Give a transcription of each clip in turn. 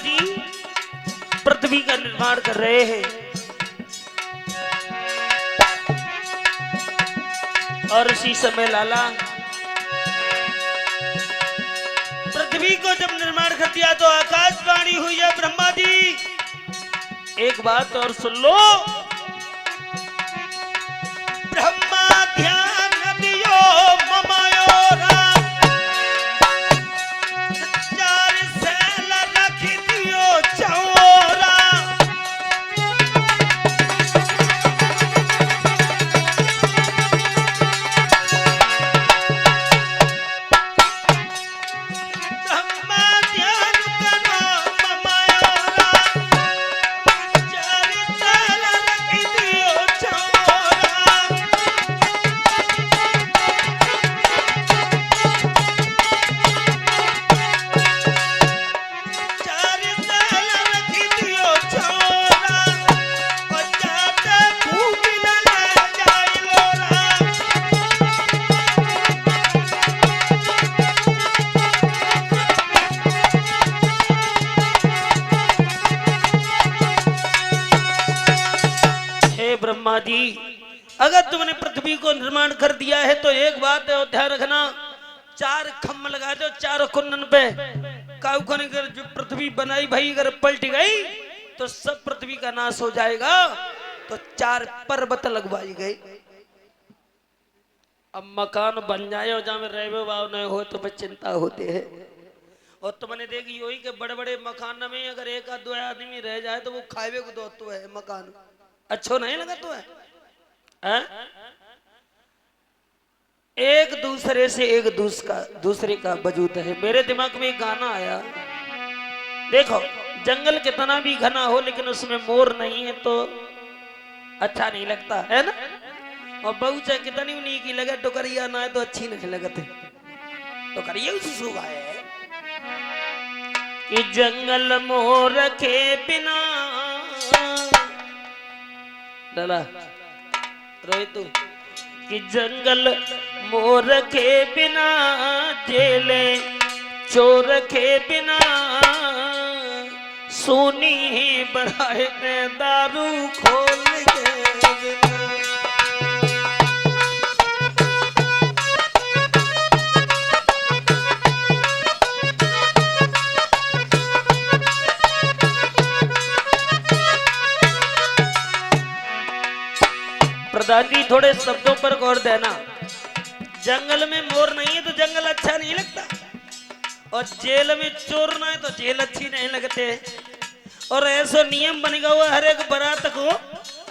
जी पृथ्वी का निर्माण कर रहे हैं और उसी समय लाला पृथ्वी को जब निर्माण कर दिया तो आकाशवाणी हुई है ब्रह्मा जी एक बात और सुन लो ब्रह्मा ध्यान दियो ममायोरा चार सैल रख दियो चौरा ब्रह्मा ध्यान करो ममायोरा चार सैल रख दियो चौरा चार सैल रख दियो चौरा और जाते भूख न ले जाए लोरा हे ब्रह्मा जी अगर तुमने पृथ्वी को निर्माण कर दिया है तो एक बात है ध्यान रखना चार खम्भ लगा दो चारों कुंडन पे काऊ को अगर जो पृथ्वी बनाई भाई अगर पलट गई तो सब पृथ्वी का नाश हो जाएगा तो चार पर्वत लगवाई गई अब मकान बन जाए और जहां में रहे वाव नहीं हो तो फिर चिंता होती है और तुमने देखी वही के बड़े बड़े मकान में अगर एक आध दो आदमी रह जाए तो वो खावे को दो तो है मकान अच्छो नहीं लगा तो है एक दूसरे से एक दूसरे का वजूद है मेरे दिमाग में एक गाना आया देखो जंगल कितना भी घना हो लेकिन उसमें मोर नहीं है तो अच्छा नहीं लगता है ना और बहू चाहे कितनी उन्हीं की लगे टोकरिया ना है तो अच्छी नहीं लगते टोकरिया उसी सुगा है कि जंगल मोर के बिना लाला रोहित तू कि जंगल मोर के बिना जेले चोर के बिना सोनी बराए ने दारू खोल के बिना प्रधान जी थोड़े शब्दों पर गौर देना जंगल में मोर नहीं है तो जंगल अच्छा नहीं लगता और जेल में चोर ना है तो जेल अच्छी नहीं लगते और ऐसा नियम बन गया हुआ हर एक बारात को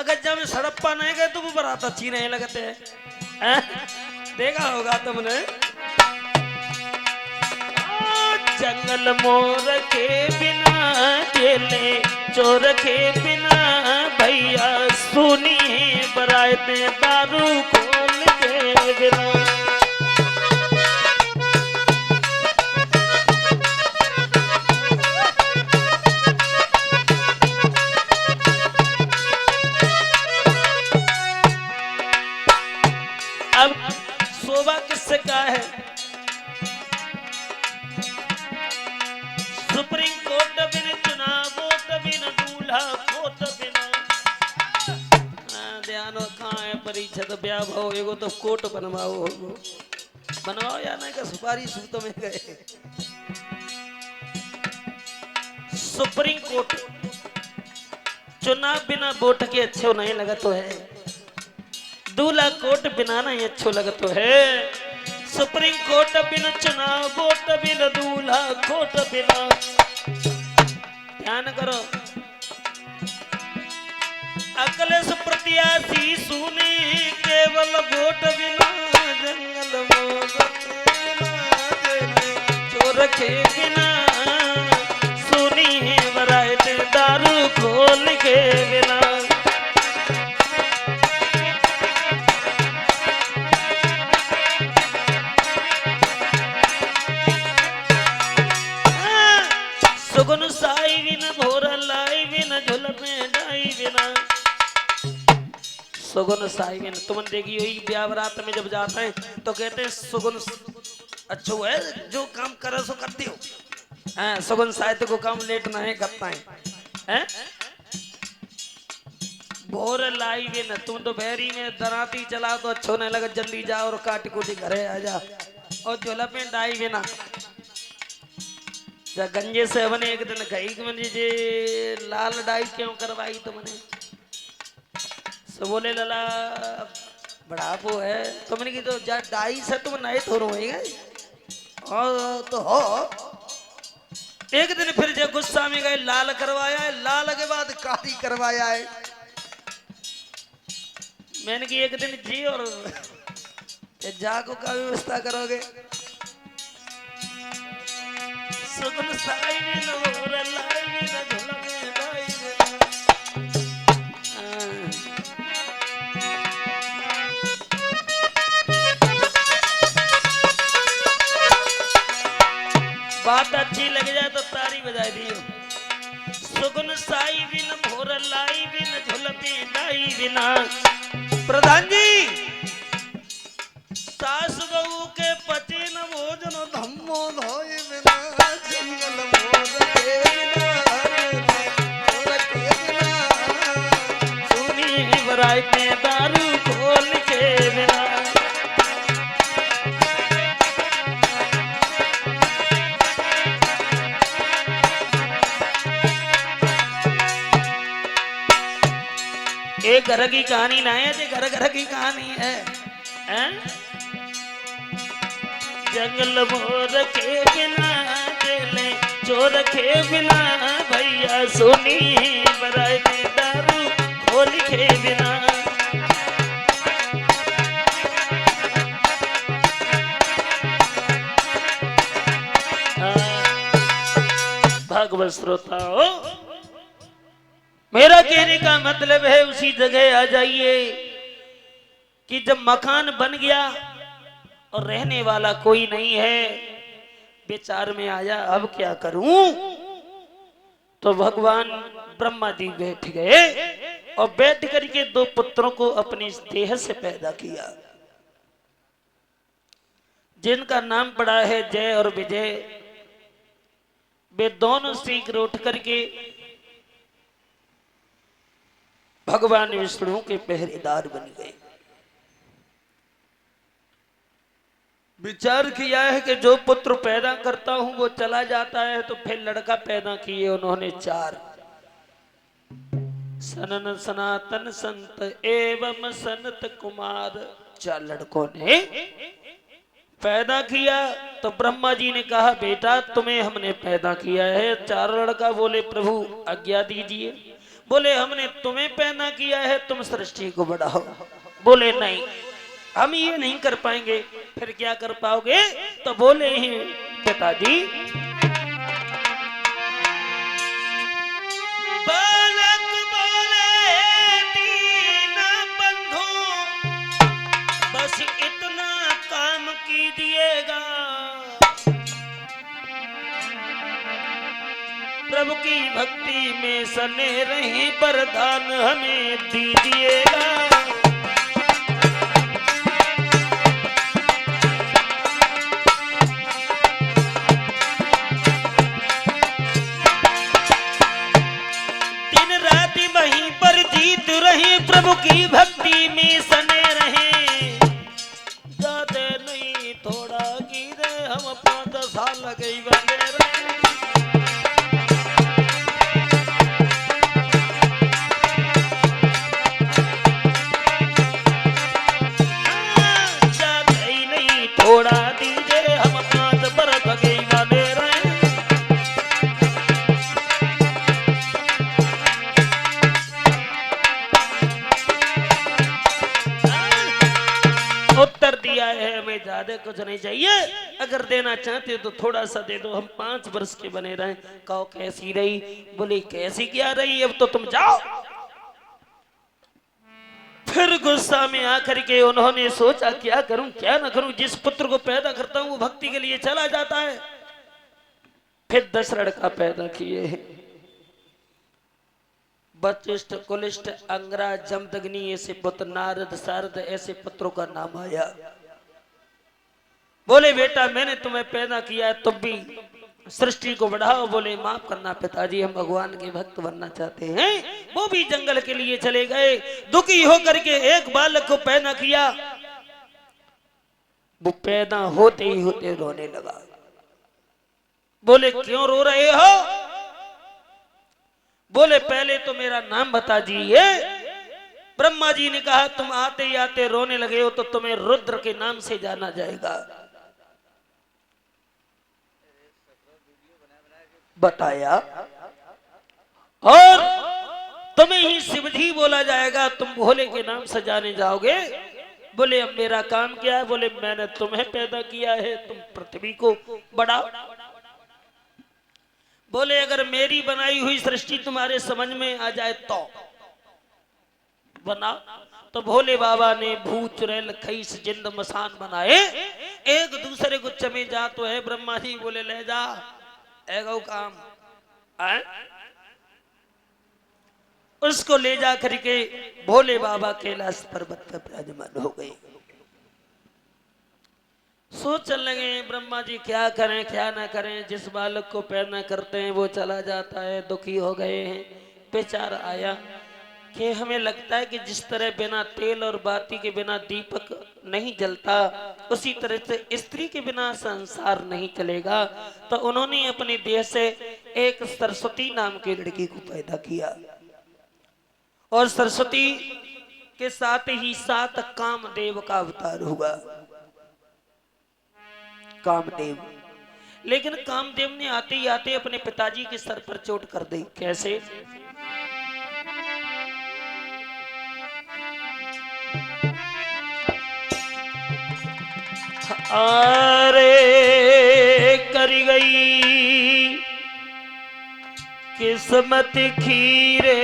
अगर जब सड़प्पा नहीं गए तो वो बारात अच्छी नहीं लगते देखा होगा तुमने जंगल मोर के बिना जेले चोर के बिना भैया सुनी बराए में दारू खोल के बिना अब शोभा किससे का है सुप्रीम कोर्ट बिन चुनाव वोट बिन दूल्हा वोट बिना ध्यान कहाँ है परीक्षा तो ब्याह भाव एगो तो कोर्ट बनवाओ या नहीं का सुपारी सूतों में गए सुप्रीम कोर्ट चुनाव बिना वोट के अच्छो नहीं लगा तो है दूल्हा कोर्ट बिना नहीं अच्छो लगा तो है सुप्रीम कोर्ट बिना चुनाव वोट बिना दूल्हा कोर्ट बिना ध्यान करो अकलेश प्रत्याशी सुने केवल वोट बिना जंगल मोर चोर के बिना सुनी वरायत दारू खोल के बिना सुगुन साई बिना भोर लाई बिना झुल में डाई बिना सुगुन साई बिना तुमने देखी हुई ब्याह रात में जब जाते हैं तो कहते हैं सुगुन अच्छो है जो काम करे सो करते हो हाँ, सगुन साहित्य को काम लेटना है करता है। भोर लाई भी न तुम तो बहरी में दराती चला तो अच्छो नहीं लगा, जल्दी जा और काटी कुटी घरे आ जा। और झोला पे डाई भी ना जा गंजे से बने एक दिन गई कि मैंने जे लाल डाई क्यों करवाई तो मैंने सो बोले लला बढ़ापो है तो मैंने की तो जा डाई से तुम नहीं थोड़ो होएगा और तो हो। एक दिन फिर जो गुस्सा में गए लाल करवाया है, लाल के बाद काली करवाया है। मैंने की एक दिन जी और जाको का व्यवस्था करोगे सुगन साई में न लाई में न झलके लाई बात अच्छी लग जाए तो तारी बजाई दियो। सुगन साई बिन भोर लाई बिन झुलपी दाई बिना। प्रधान जी सास बहू के पति न भोजन धम्मो धोए बिना जंगल मोर के बिना सुनी बराइते दारू खोल के बिना। एक घर की कहानी ना है, ये घर घर की कहानी है, हैं? जंगल मोर के बिना चले चोर के बिना भैया सोनी बराए दारू खोल के बिना। भागवत श्रोताओ मेरा कहने का मतलब है उसी जगह आ जाइए कि जब मकान बन गया और रहने वाला कोई नहीं है, विचार में आया अब क्या करूं, तो भगवान ब्रह्मा जी बैठ गए और बैठ करके दो पुत्रों को अपनी देह से पैदा किया जिनका नाम पड़ा है जय और विजय। वे दोनों शीघ्र उठ करके भगवान विष्णु के पहरेदार बन गए। विचार किया है कि जो पुत्र पैदा करता हूं वो चला जाता है, तो फिर लड़का पैदा किए उन्होंने 4 सनन सनातन संत एवं सनत कुमार। 4 लड़कों ने पैदा किया। तो ब्रह्मा जी ने कहा बेटा तुम्हें हमने पैदा किया है। 4 लड़का बोले प्रभु आज्ञा दीजिए। बोले हमने तुम्हें पैदा किया है, तुम सृष्टि को बढ़ाओ। बोले नहीं हम ये नहीं कर पाएंगे। फिर क्या कर पाओगे? तो बोले ही पिताजी बालक बोले 3 बंधु बस इतना काम कीजिएगा, प्रभु की भक्ति में सने रही वरदान हमें दीजिएगा। दिन रात वहीं पर जीत रहे, प्रभु की भक्ति में सने रहे। ज्यादा नहीं थोड़ा की दे हम 5 साल गई बने रहे। थोड़ा दीजिए हम 5 बरस गई वाले रहे। उत्तर दिया है हमें ज्यादा कुछ नहीं चाहिए, अगर देना चाहते हो तो थोड़ा सा दे दो, हम 5 वर्ष के बने रहे। कहो कैसी रही? बोली कैसी क्या रही, अब तो तुम जाओ। फिर गुस्सा में आकर के उन्होंने सोचा क्या करूं क्या ना करूं, जिस पुत्र को पैदा करता हूं वो भक्ति के लिए चला जाता है। फिर 10 लड़का पैदा किए। वशिष्ठ कुलिष्ठ अंगरा जमदग्नि ऐसे पुत्र, नारद सारद ऐसे पुत्रों का नाम आया। बोले बेटा मैंने तुम्हें पैदा किया है, तुम भी सृष्टि को बढ़ाओ। बोले माफ करना पिताजी, हम भगवान के भक्त बनना चाहते हैं। वो भी जंगल के लिए चले गए। दुखी होकर के एक बालक को पैदा किया। वो पैदा होते ही होते रोने लगा। बोले क्यों रो रहे हो? बोले पहले तो मेरा नाम बता दीजिए। ब्रह्मा जी ने कहा तुम आते ही आते रोने लगे हो तो तुम्हें रुद्र के नाम से जाना जाएगा। बताया, और तुम्हें ही शिवजी बोला जाएगा, तुम भोले के नाम से जाने जाओगे। बोले अब मेरा काम क्या है? बोले मैंने तुम्हें पैदा किया है, तुम पृथ्वी को बढ़ाओ। बोले अगर मेरी बनाई हुई सृष्टि तुम्हारे समझ में आ जाए तो बनाओ। तो भोले बाबा ने भूत चुड़ैल खईस जिंद मसान बनाए। एक दूसरे को चमे जा तो है। ब्रह्मा जी बोले ले जा, एगो काम आए। उसको ले जा करके भोले बाबा कैलाश पर्वत पर विराजमान हो गए। सोचने लगे ब्रह्मा जी क्या करें क्या ना करें। जिस बालक को पैदा करते हैं वो चला जाता है, दुखी हो गए हैं। विचार आया कि हमें लगता है कि जिस तरह बिना तेल और बाती के बिना दीपक नहीं जलता, उसी तरह से स्त्री के बिना संसार नहीं चलेगा। तो उन्होंने अपने देह से एक सरस्वती नाम की लड़की को पैदा किया, और सरस्वती के साथ ही साथ कामदेव का अवतार हुआ। कामदेव, लेकिन कामदेव ने आते ही आते अपने पिताजी के सर पर चोट कर दी। कैसे? अरे कर गई किस्मत खीरे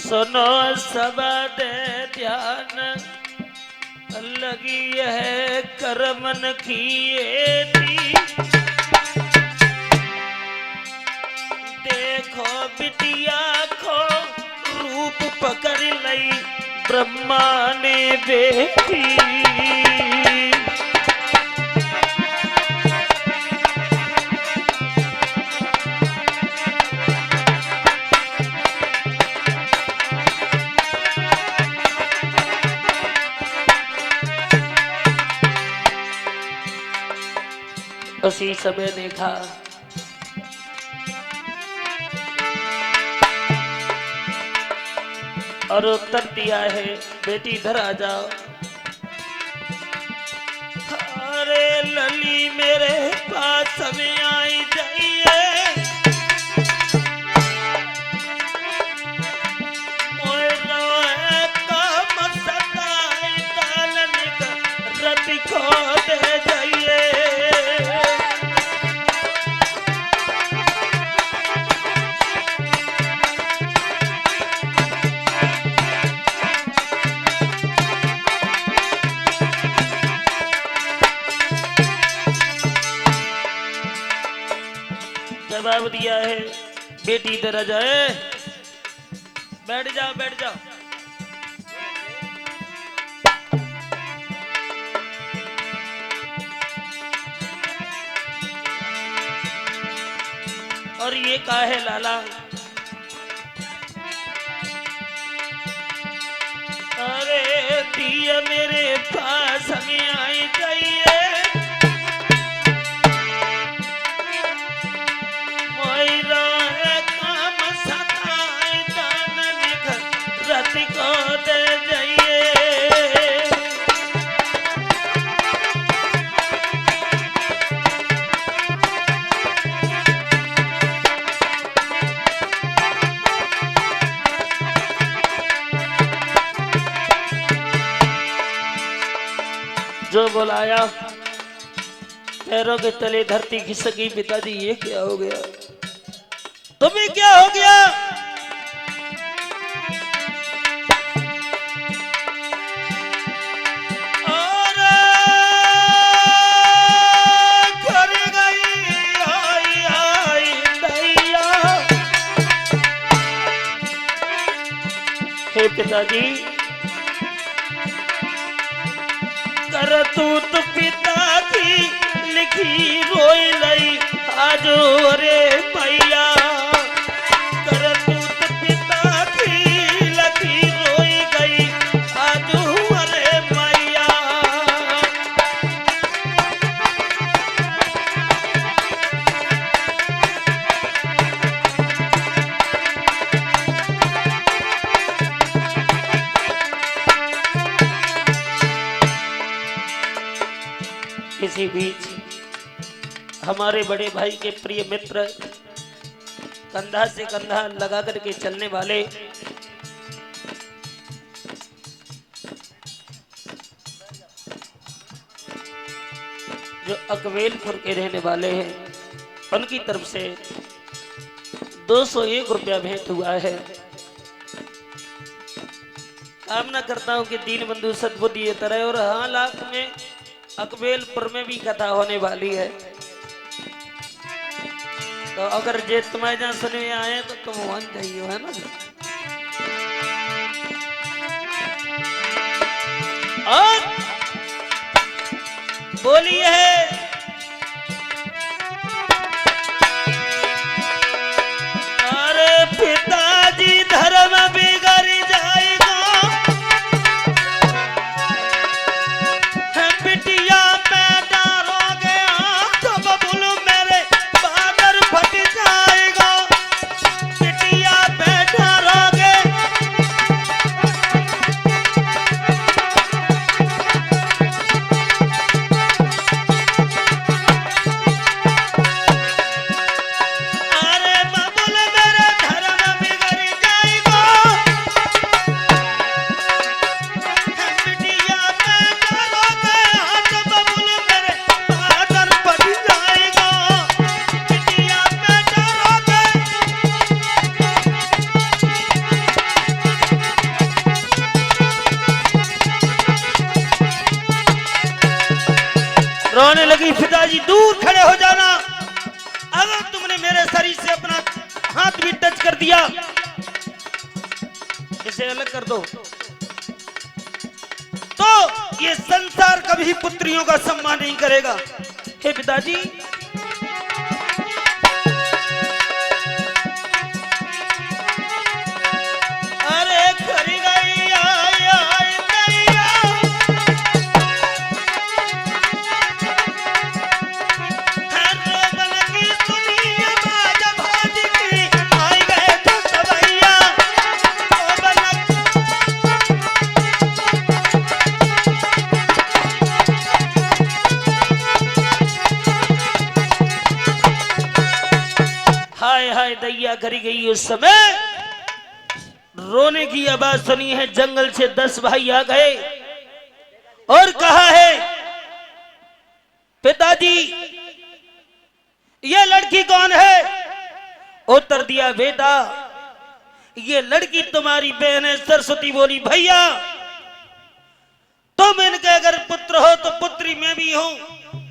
सुनो सब दे ध्यान, लगी है करमन किए थी। देखो बिटिया को रूप पकड़ लई ब्रह्मा ने बेटी। उसी समय देखा और उत्तर दिया है बेटी इधर आ जाओ। अरे लली मेरे पास में आई जाइए, रति को दे जाइए। जवाब दिया है बेटी इधर आ जाए। बैठ जाओ बैठ जाओ। और ये कहा है लाला? अरे दिया मेरे पास में आई जाइए, रति को दे जाइए। जो बुलाया पैरों के तले धरती खिसकी। पिताजी ये क्या हो गया? तुम्हें क्या हो गया? और पिताजी करतूत पिता की लिखी रोई लई आज रे मैया करतूत पिता की लिखी रोई गई आज रे मैया। इसी बीच हमारे बड़े भाई के प्रिय मित्र कंधा से कंधा लगा करके चलने वाले जो अकबेलपुर के रहने वाले हैं उनकी तरफ से 201 रुपया भेंट हुआ है। कामना करता हूं कि दीन बंधु सद्बुद्धि ये तरह और हाँ लाख में अकबेलपुर में भी कथा होने वाली है, तो अगर जे तुम्हारे जहाँ सुनने आए तो तुम वन जाइयो, है ना। और बोलिए अरे पिताजी धर्म बिगड़ जाएगा बिटिया में डालोगे तो बबुल मेरे बादर फट जाएगा बिटिया में डालोगे। अरे बबुल मेरे धर्म बिगड़ जाएगा बिटिया में डालोगे तो बबुल मेरे बादर फट जाएगा बिटिया में डालोगे। रोने लगी पिताजी दूर खड़े हो जाना, अगर तुमने मेरे शरीर से अपना हाथ भी टच कर दिया इसे अलग कर दो तो ये संसार कभी पुत्रियों का सम्मान नहीं करेगा। हे पिताजी अरे कर गई आय आय मैया हर बन की सुनिए बाज भाज की आई गए तो सवैया ओ बन। हाय हाय दैया करी गई उस समय रोने की आवाज सुनी है। जंगल से 10 भाई आ गए और कहा है पिताजी ये लड़की कौन है। उत्तर दिया बेटा ये लड़की तुम्हारी बहन है सरस्वती। बोली भैया तुम इनके अगर पुत्र हो तो पुत्री मैं भी हूं,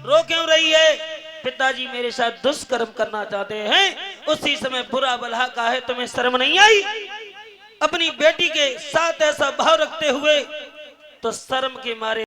रो क्यों रही है। पिताजी मेरे साथ दुष्कर्म करना चाहते हैं। उसी समय बुरा भला का है तुम्हें शर्म नहीं आई। अपनी बेटी के साथ ऐसा भाव रखते हुए तो शर्म के मारे